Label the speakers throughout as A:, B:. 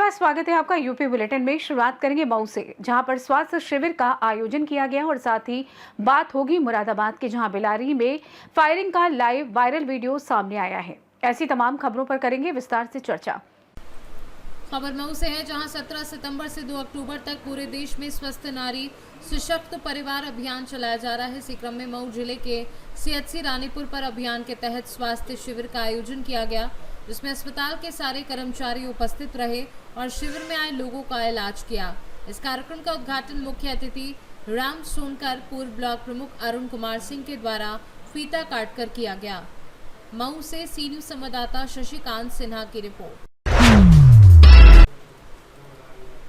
A: बार स्वागत है आपका यूपी बुलेटिन में। शुरुआत करेंगे मऊ से, जहां पर स्वास्थ्य शिविर का आयोजन किया गया और साथ ही बात होगी मुरादाबाद के, जहां बिलारी में फायरिंग का लाइव वायरल वीडियो सामने आया है। ऐसी तमाम खबरों पर करेंगे विस्तार से चर्चा।
B: खबर मऊ से है, जहां 17 सितंबर से 2 अक्टूबर तक पूरे देश में स्वस्थ नारी सशक्त परिवार अभियान चलाया जा रहा है। इसी क्रम में मऊ जिले के सीएचसी रानीपुर पर अभियान के तहत स्वास्थ्य शिविर का आयोजन किया गया, जिसमें अस्पताल के सारे कर्मचारी उपस्थित रहे और शिविर में आए लोगों का इलाज किया। इस कार्यक्रम का उद्घाटन मुख्य अतिथि राम सोनकर, पूर्व ब्लॉक प्रमुख अरुण कुमार सिंह के द्वारा फीता काटकर किया गया। मऊ से सी न्यूज संवाददाता शशिकांत सिन्हा की रिपोर्ट।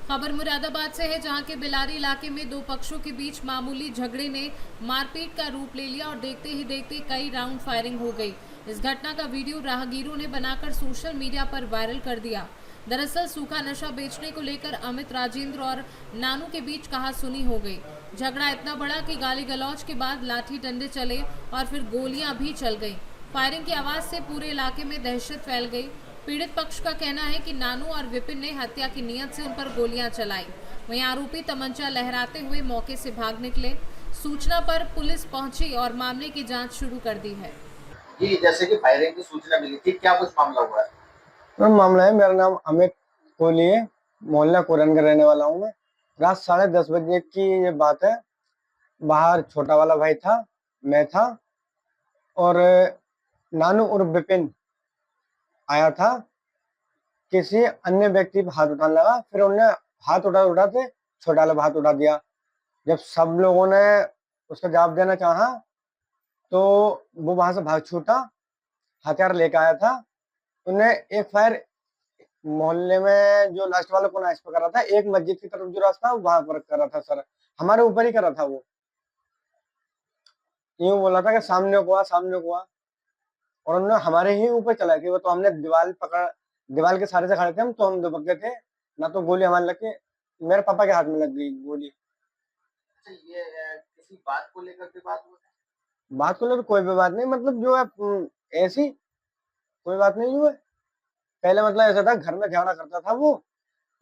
B: खबर मुरादाबाद से है, जहां के बिलारी इलाके में दो पक्षों के बीच मामूली झगड़े ने मारपीट का रूप ले लिया और देखते ही देखते कई राउंड फायरिंग हो गई। इस घटना का वीडियो राहगीरों ने बनाकर सोशल मीडिया पर वायरल कर दिया। दरअसल सूखा नशा बेचने को लेकर अमित, राजेंद्र और नानू के बीच कहासुनी हो गई। झगड़ा इतना बड़ा कि गाली गलौज के बाद लाठी डंडे चले और फिर गोलियां भी चल गई। फायरिंग की आवाज से पूरे इलाके में दहशत फैल गई। पीड़ित पक्ष का कहना है कि नानू और विपिन ने हत्या की नीयत से उन पर गोलियां चलाई। वहीं आरोपी तमंचा लहराते हुए मौके से भाग निकले। सूचना पर पुलिस पहुंची और मामले की जांच शुरू कर दी है।
C: जी, जैसे कि फायरिंग की सूचना मिली थी, क्या कुछ मामला हुआ है?
D: मामला है, मेरा नाम अमित कोहली है, मोहल्ला कोरन का रहने वाला हूँ मैं। रात 10:30 बजे की ये बात है। बाहर छोटा वाला भाई था, मैं था और नानू और विपिन आया था। किसी अन्य व्यक्ति पर हाथ उठाने लगा, फिर उन्होंने हाथ उठाते छोटा वाला हाथ उठा दिया। जब सब लोगों ने उसका जवाब देना चाहा तो वो वहां से भाग छूटा, हथियार लेकर आया था। उन्हें एक फायर मोहल्ले में जो लास्ट वाला कोना इस पर कर रहा था, एक मस्जिद की तरफ जो रास्ता वहां पर कर रहा था। सर हमारे ऊपर ही कर रहा था। वो यूं बोला था कि सामने को आ, सामने को आ, और उन्होंने हमारे ही ऊपर चला कि वो तो हमने दीवार के सहारे से खड़े थे हम, तो हम दुबक गए थे ना, तो गोली हमारे लग के मेरे पापा के हाथ में लग गई गोली।
C: अच्छा, ये किसी बात को लेकर के बात हुई है?
D: बात को लेकर कोई भी बात नहीं, मतलब जो है ऐसी कोई बात नहीं जो है। पहले मतलब ऐसा था, घर में झगड़ा करता था वो,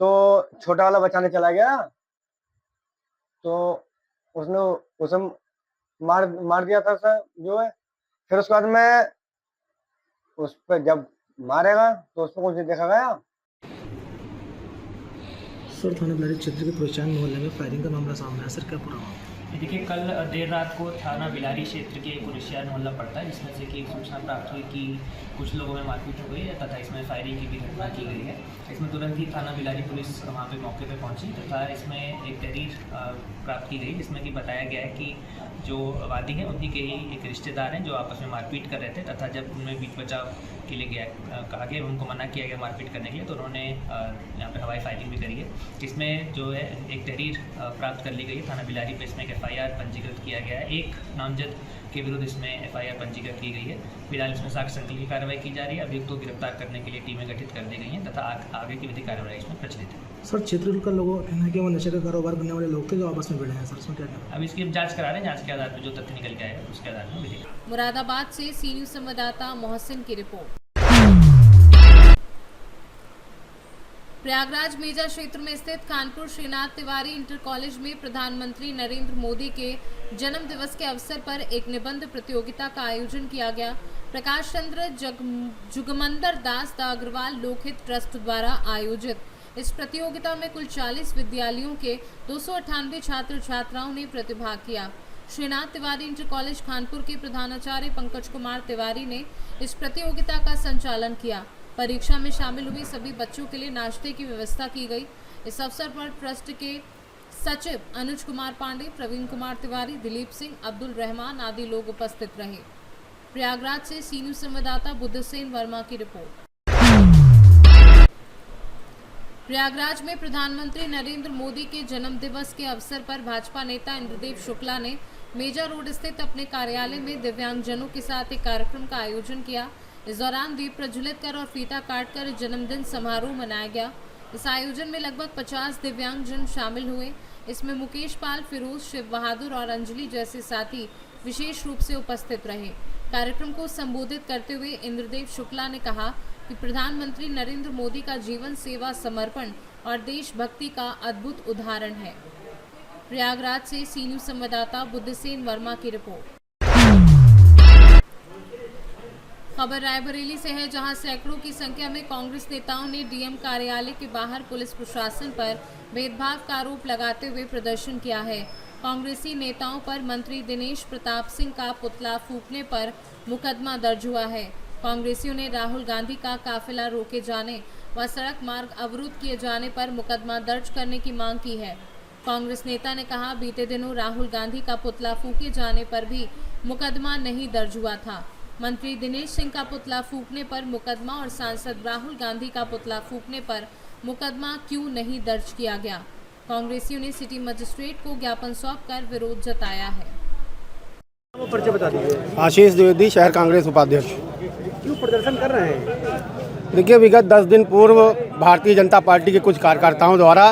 D: तो छोटा वाला बचाने चला गया, तो उसने उसे मार दिया था सर जो है। फिर उसके बाद में उस पर जब मारेगा तो उस पर कुछ नहीं देखा गया।
E: सर, थाना बिलारी क्षेत्र के प्रोत्साहन मोहल्ले में फायरिंग का मामला सामने आया, सर क्या पूरा मामला?
F: देखिए, कल देर रात को थाना बिलारी क्षेत्र के कुरिशियार मोहल्ला पड़ता है, जिसमें से कि एक सूचना प्राप्त हुई कि कुछ लोगों में मारपीट हो गई है तथा इसमें फायरिंग की भी घटना की गई है। इसमें तुरंत ही थाना बिलारी पुलिस वहाँ पे मौके पे पहुंची तथा इसमें एक तहरीर प्राप्त की गई, जिसमें कि बताया गया है कि जो वादी हैं उन्हीं के ही एक रिश्तेदार हैं जो आपस में मारपीट कर रहे थे तथा जब उनमें बीच बचाव के लिए कहा गया, उनको मना किया गया मारपीट करने के लिए, तो उन्होंने यहाँ पे हवाई फायरिंग भी करी है। इसमें जो है एक तहरीर प्राप्त कर ली गई है थाना बिलारी पे। इसमें एक FIR पंजीकृत किया गया है। एक नामजद के विरुद्ध इसमें FIR पंजीकृत की गई है। फिलहाल इसमें साक्ष्य संकलन की कार्रवाई की जा रही है। अभियुक्त को गिरफ्तार करने के लिए टीमें गठित कर दी गई हैं तथा आगे की विधिक कार्रवाई इसमें प्रचलित है।
E: सर, क्षेत्र का लोगों का कहना है कि वो नशे का कारोबार करने वाले लोग थे जो आपस में भिड़े हैं, सर इसमें क्या कहना है?
F: अब इसकी जांच करा रहे हैं, जांच के आधार पर जो तथ्य निकल के आएगा उसके आधार पर विधिक।
B: मुरादाबाद से सी न्यूज संवाददाता मोहसिन की रिपोर्ट। प्रयागराज मेजा क्षेत्र में स्थित कानपुर श्रीनाथ तिवारी इंटर कॉलेज में प्रधानमंत्री नरेंद्र मोदी के जन्म दिवस के अवसर पर एक निबंध प्रतियोगिता का आयोजन किया गया। प्रकाश चंद्र जुगमंदर दास द अग्रवाल लोकहित ट्रस्ट द्वारा आयोजित इस प्रतियोगिता में कुल 40 विद्यालयों के 298 छात्र छात्राओं ने प्रतिभाग किया। श्रीनाथ तिवारी इंटर कॉलेज कानपुर के प्रधानाचार्य पंकज कुमार तिवारी ने इस प्रतियोगिता का संचालन किया। परीक्षा में शामिल हुए सभी बच्चों के लिए नाश्ते की व्यवस्था की गई। इस अवसर पर ट्रस्ट के सचिव अनुज कुमार पांडे, प्रवीण कुमार तिवारी, दिलीप सिंह, अब्दुल रहमान आदि लोग उपस्थित रहे। प्रयागराज से सी न्यूज संवाददाता बुद्धसेन वर्मा की रिपोर्ट। प्रयागराज में प्रधानमंत्री नरेंद्र मोदी के जन्म दिवस के अवसर पर भाजपा नेता इंद्रदेव शुक्ला ने मेजा रोड स्थित अपने कार्यालय में दिव्यांगजनों के साथ एक कार्यक्रम का आयोजन किया। इस दौरान दीप प्रज्वलित कर और फीता काटकर जन्मदिन समारोह मनाया गया। इस आयोजन में लगभग 50 दिव्यांगजन शामिल हुए। इसमें मुकेश पाल, फिरोज, शिव बहादुर और अंजलि जैसे साथी विशेष रूप से उपस्थित रहे। कार्यक्रम को संबोधित करते हुए इंद्रदेव शुक्ला ने कहा कि प्रधानमंत्री नरेंद्र मोदी का जीवन सेवा, समर्पण और देशभक्ति का अद्भुत उदाहरण है। प्रयागराज से सी न्यूज संवाददाता बुद्धसेन वर्मा की रिपोर्ट। खबर रायबरेली से है, जहां सैकड़ों की संख्या में कांग्रेस नेताओं ने डीएम कार्यालय के बाहर पुलिस प्रशासन पर भेदभाव का आरोप लगाते हुए प्रदर्शन किया है। कांग्रेसी नेताओं पर मंत्री दिनेश प्रताप सिंह का पुतला फूंकने पर मुकदमा दर्ज हुआ है। कांग्रेसियों ने राहुल गांधी का काफिला रोके जाने व सड़क मार्ग अवरुद्ध किए जाने पर मुकदमा दर्ज करने की मांग की है। कांग्रेस नेता ने कहा, बीते दिनों राहुल गांधी का पुतला फूंके जाने पर भी मुकदमा नहीं दर्ज हुआ था। मंत्री दिनेश सिंह का पुतला फूंकने पर मुकदमा और सांसद राहुल गांधी का पुतला फूंकने पर मुकदमा क्यों नहीं दर्ज किया गया। कांग्रेसियों ने सिटी मजिस्ट्रेट को ज्ञापन सौंपकर विरोध जताया है।
E: परिचय बता दीजिए।
G: आशीष द्विवेदी, शहर कांग्रेस उपाध्यक्ष।
E: क्यों प्रदर्शन कर रहे हैं?
G: देखिए, विगत 10 दिन पूर्व भारतीय जनता पार्टी के कुछ कार्यकर्ताओं द्वारा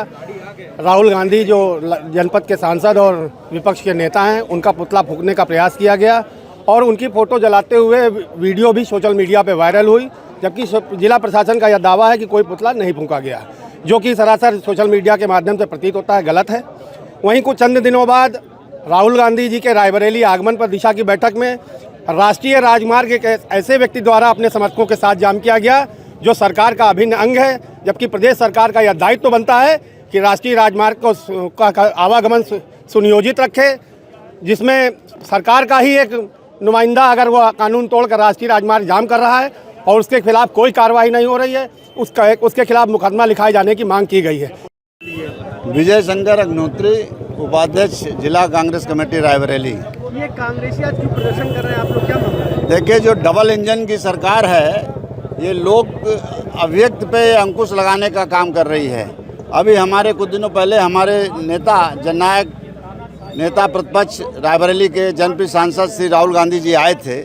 G: राहुल गांधी जो जनपद के सांसद और विपक्ष के नेता हैं, उनका पुतला फूंकने का प्रयास किया गया और उनकी फ़ोटो जलाते हुए वीडियो भी सोशल मीडिया पर वायरल हुई, जबकि जिला प्रशासन का यह दावा है कि कोई पुतला नहीं फूंका गया, जो कि सरासर सोशल मीडिया के माध्यम से प्रतीत होता है गलत है। वहीं कुछ चंद दिनों बाद राहुल गांधी जी के रायबरेली आगमन पर दिशा की बैठक में राष्ट्रीय राजमार्ग एक ऐसे व्यक्ति द्वारा अपने समर्थकों के साथ जाम किया गया जो सरकार का अभिन्न अंग है, जबकि प्रदेश सरकार का यह दायित्व तो बनता है कि राष्ट्रीय राजमार्ग का आवागमन सुनियोजित रखे, जिसमें सरकार का ही एक नुमाइंदा अगर वो कानून तोड़कर राष्ट्रीय राजमार्ग जाम कर रहा है और उसके खिलाफ कोई कार्रवाई नहीं हो रही है, उसके खिलाफ मुकदमा लिखाए जाने की मांग की गई है।
H: विजय शंकर अग्निहोत्री, उपाध्यक्ष जिला कांग्रेस कमेटी रायबरेली।
E: ये कांग्रेसी आज क्यों प्रदर्शन कर रहे हैं, आप लोग क्या मांग रहे हैं?
H: देखिए, जो डबल इंजन की सरकार है, ये लोग अव्यक्त पे अंकुश लगाने का काम कर रही है। अभी हमारे कुछ दिनों पहले हमारे नेता, जननायक नेता प्रतिपक्ष रायबरेली के जनप्रिय सांसद श्री राहुल गांधी जी आए थे।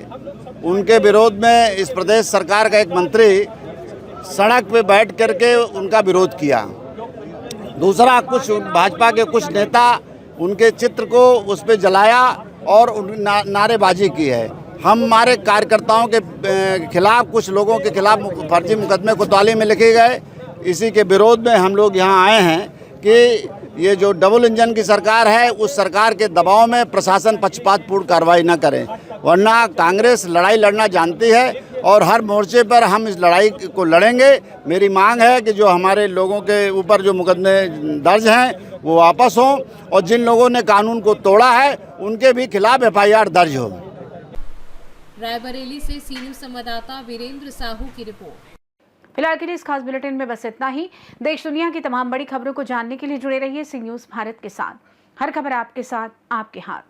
H: उनके विरोध में इस प्रदेश सरकार का एक मंत्री सड़क पे बैठ करके उनका विरोध किया। दूसरा, कुछ भाजपा के कुछ नेता उनके चित्र को उस पर जलाया और नारेबाजी की है। हमारे कार्यकर्ताओं के खिलाफ, कुछ लोगों के खिलाफ फर्जी मुकदमे कोतवाली में लिखे गए। इसी के विरोध में हम लोग यहाँ आए हैं कि ये जो डबल इंजन की सरकार है, उस सरकार के दबाव में प्रशासन पक्षपातपूर्ण कार्रवाई न करे, वरना कांग्रेस लड़ाई लड़ना जानती है और हर मोर्चे पर हम इस लड़ाई को लड़ेंगे। मेरी मांग है कि जो हमारे लोगों के ऊपर जो मुकदमे दर्ज हैं वो वापस हों और जिन लोगों ने कानून को तोड़ा है उनके भी खिलाफ FIR दर्ज हो।
B: रायबरेली से सी न्यूज संवाददाता वीरेंद्र साहू की रिपोर्ट।
A: फिलहाल के लिए इस खास बुलेटिन में बस इतना ही। देश दुनिया की तमाम बड़ी खबरों को जानने के लिए जुड़े रहिए सी न्यूज भारत के साथ। हर खबर आपके साथ, आपके हाथ।